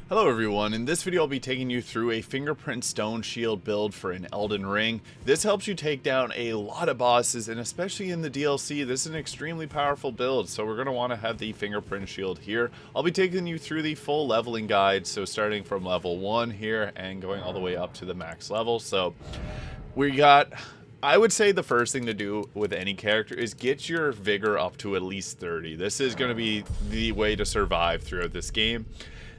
Hello everyone, in this video I'll be taking you through a fingerprint stone shield build for an Elden Ring. This helps you take down a lot of bosses, and especially in the DLC, this is an extremely powerful build, so we're going to want to have the fingerprint shield here. I'll be taking you through the full leveling guide, so starting from level 1 here and going all the way up to the max level. So we got, I would say the first thing to do with any character is get your vigor up to at least 30. This is going to be the way to survive throughout this game.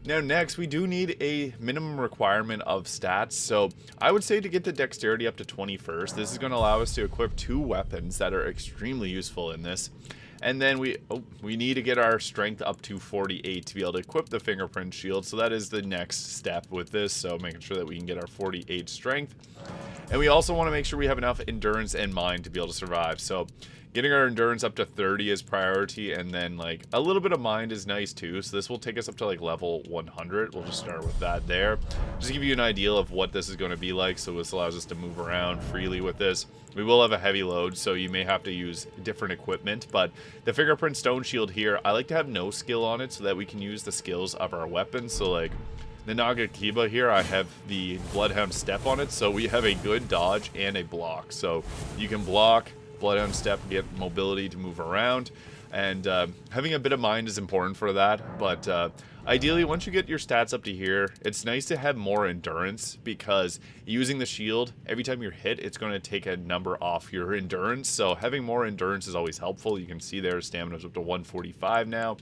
Now next, we do need a minimum requirement of stats, so I would say to get the dexterity up to 20 first. This is going to allow us to equip 2 weapons that are extremely useful in this. And then we need to get our strength up to 48 to be able to equip the fingerprint shield, so that is the next step with this, so making sure that we can get our 48 strength. And we also want to make sure we have enough endurance and mind to be able to survive, so getting our endurance up to 30 is priority, and then like a little bit of mind is nice too, so this will take us up to like level 100. We'll just start with that there. Just to give you an idea of what this is going to be like, so this allows us to move around freely with this. We will have a heavy load, so you may have to use different equipment, but the fingerprint stone shield here, I like to have no skill on it so that we can use the skills of our weapons. So like the Nagakiba here, I have the Bloodhound Step on it, so we have a good dodge and a block. So you can block, Bloodhound Step, get mobility to move around, and having a bit of mind is important for that. But ideally, once you get your stats up to here, it's nice to have more endurance, because using the shield, every time you're hit, it's going to take a number off your endurance. So having more endurance is always helpful. You can see there, stamina's up to 145 now.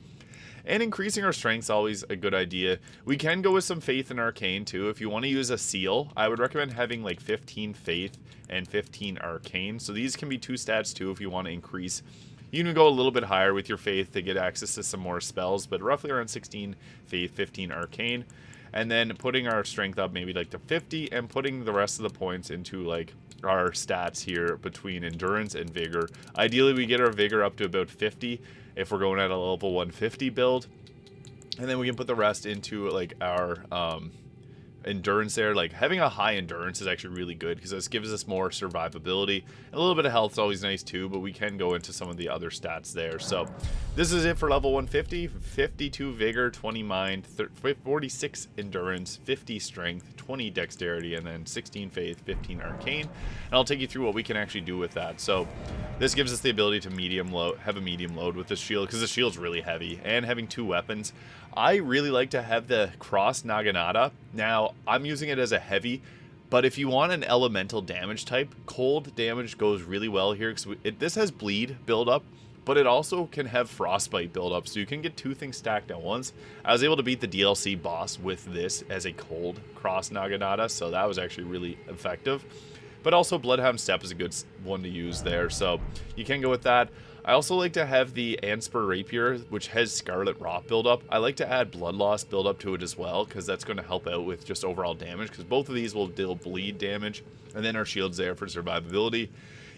And increasing our strength is always a good idea. We can go with some faith and arcane too. If you want to use a seal, I would recommend having like 15 faith and 15 arcane. So these can be 2 stats too if you want to increase. You can go a little bit higher with your faith to get access to some more spells, but roughly around 16 faith, 15 arcane. And then putting our strength up maybe like to 50, and putting the rest of the points into like our stats here between endurance and vigor. Ideally, we get our vigor up to about 50 if we're going at a level 150 build, and then we can put the rest into like our endurance there. Like having a high endurance is actually really good, because this gives us more survivability. A little bit of health is always nice too, but we can go into some of the other stats there. So this is it for level 150. 52 vigor, 20 mind, 46 endurance, 50 strength, 20 dexterity, and then 16 faith, 15 arcane. And I'll take you through what we can actually do with that. So this gives us the ability to have a medium load with this shield, because the shield's really heavy, and having 2 weapons. I really like to have the cross naginata. Now I'm using it as a heavy, but if you want an elemental damage type, cold damage goes really well here, because this has bleed build up, but it also can have frostbite build up, so you can get 2 things stacked at once. I was able to beat the DLC boss with this as a cold cross naginata, so that was actually really effective. But also Bloodhound Step is a good one to use there, so you can go with that. I also like to have the Anspur Rapier, which has Scarlet Rot buildup. I like to add Blood Loss buildup to it as well, because that's going to help out with just overall damage, because both of these will deal bleed damage, and then our shield's there for survivability.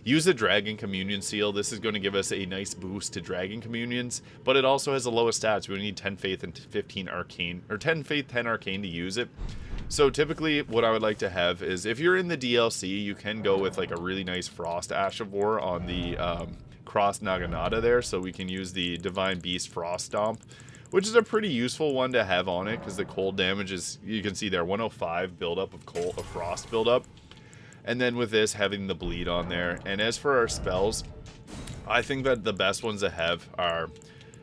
Use the Dragon Communion Seal. This is going to give us a nice boost to Dragon Communions, but it also has the lowest stats. We need 10 Faith and 15 Arcane, or 10 Faith, 10 Arcane to use it. So typically what I would like to have is, if you're in the DLC, you can go with like a really nice Frost Ash of War on the cross naginata there, so we can use the Divine Beast Frost Stomp, which is a pretty useful one to have on it, because the cold damage is, you can see there, 105 buildup of frost buildup, and then with this having the bleed on there. And as for our spells, I think that the best ones to have are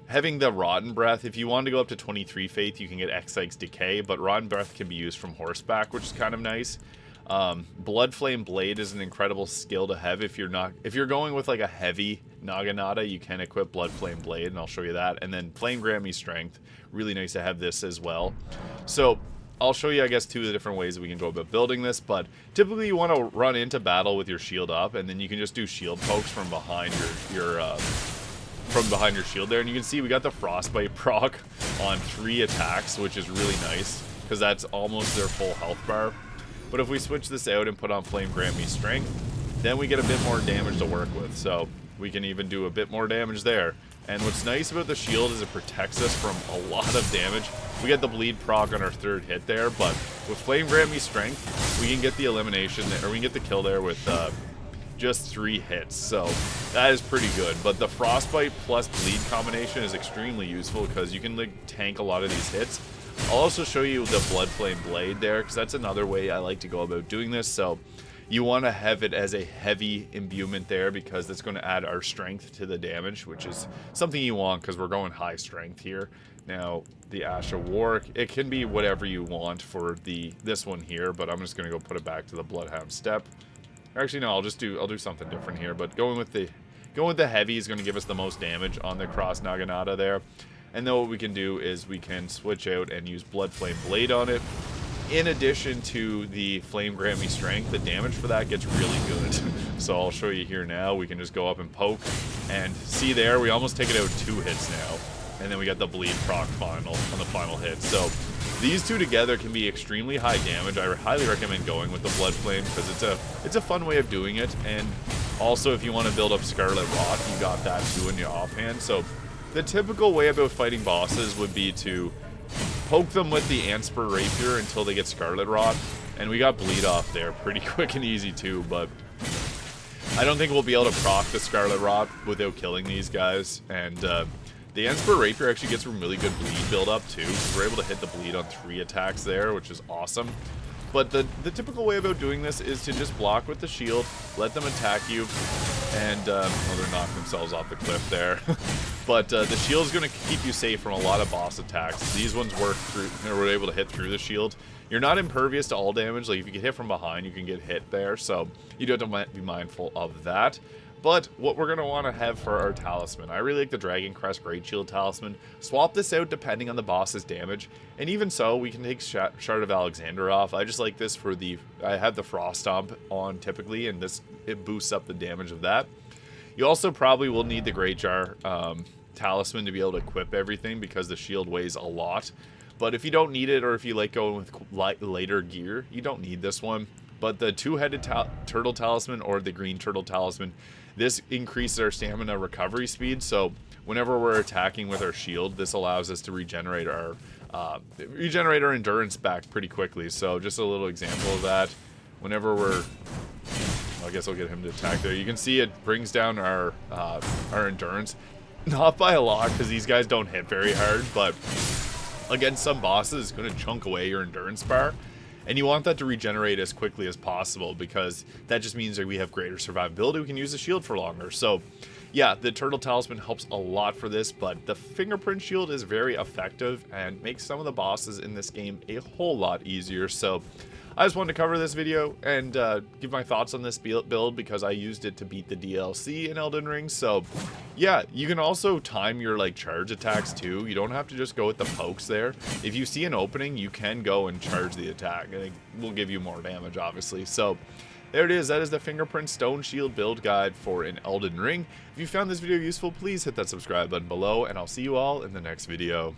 having the Rotten Breath. If you want to go up to 23 faith, you can get X-Psych's Decay, but Rotten Breath can be used from horseback, which is kind of nice. Blood Flame Blade is an incredible skill to have if you're going with like a heavy naginata. You can equip Blood Flame Blade, and I'll show you that. And then Flame Grant Me Strength, really nice to have this as well. So I'll show you, I guess, 2 of the different ways that we can go about building this, but typically you want to run into battle with your shield up, and then you can just do shield pokes from behind your shield there. And you can see we got the Frostbite proc on 3 attacks, which is really nice, because that's almost their full health bar. But if we switch this out and put on Flame Grant Me Strength, then we get a bit more damage to work with, so we can even do a bit more damage there. And what's nice about the shield is it protects us from a lot of damage. We get the bleed proc on our 3rd hit there, but with Flame Grant Me Strength, we can get the elimination there, or we can get the kill there with just 3 hits, so that is pretty good. But the Frostbite plus bleed combination is extremely useful, because you can like tank a lot of these hits. I'll also show you the Blood Flame Blade there, because that's another way I like to go about doing this. So you want to have it as a heavy imbuement there, because that's going to add our strength to the damage, which is something you want because we're going high strength here. Now, the Ash of War, it can be whatever you want for this one here, but I'm just going to go put it back to the Bloodhound Step. Actually, no, I'll do something different here, but going with the heavy is going to give us the most damage on the Cross Naginata there. And then what we can do is we can switch out and use Blood Flame Blade on it. In addition to the Flame Grant Me Strength, the damage for that gets really good. So I'll show you here now. We can just go up and poke, and see there, we almost take it out 2 hits now. And then we got the bleed proc on the final hit. So these two together can be extremely high damage. I highly recommend going with the Blood Flame, because it's a fun way of doing it. And also, if you want to build up Scarlet Rot, you got that too in your offhand. So the typical way about fighting bosses would be to poke them with the Anspur Rapier until they get Scarlet Rot. And we got bleed off there pretty quick and easy too, but I don't think we'll be able to proc the Scarlet Rot without killing these guys. And the Anspur Rapier actually gets some really good bleed build up too. We're able to hit the bleed on 3 attacks there, which is awesome. But the typical way about doing this is to just block with the shield, let them attack you, and well, they're knocking themselves off the cliff there. But the shield is going to keep you safe from a lot of boss attacks. These ones work through, we're able to hit through the shield. You're not impervious to all damage. Like if you get hit from behind, you can get hit there. So you do have to be mindful of that. But what we're going to want to have for our talisman, I really like the Dragon Crest Great Shield Talisman. Swap this out depending on the boss's damage. And even so, we can take Shard of Alexander off. I just like this for I have the Frost Stomp on typically, and it boosts up the damage of that. You also probably will need the Great Jar Talisman to be able to equip everything, because the shield weighs a lot. But if you don't need it, or if you like going with lighter gear, you don't need this one. But the Two-Headed Turtle Talisman or the Green Turtle Talisman, this increases our stamina recovery speed. So whenever we're attacking with our shield, this allows us to regenerate our endurance back pretty quickly. So just a little example of that. Whenever I guess I'll get him to attack there. You can see it brings down our endurance. Not by a lot, because these guys don't hit very hard, but against some bosses, it's going to chunk away your endurance bar. And you want that to regenerate as quickly as possible, because that just means that we have greater survivability. We can use the shield for longer. So yeah, the Turtle Talisman helps a lot for this, but the Fingerprint Shield is very effective and makes some of the bosses in this game a whole lot easier. So I just wanted to cover this video and give my thoughts on this build, because I used it to beat the DLC in Elden Ring. So yeah, you can also time your charge attacks too. You don't have to just go with the pokes there. If you see an opening, you can go and charge the attack, and it will give you more damage, obviously. So there it is. That is the Fingerprint Stone Shield build guide for an Elden Ring. If you found this video useful, please hit that subscribe button below, and I'll see you all in the next video.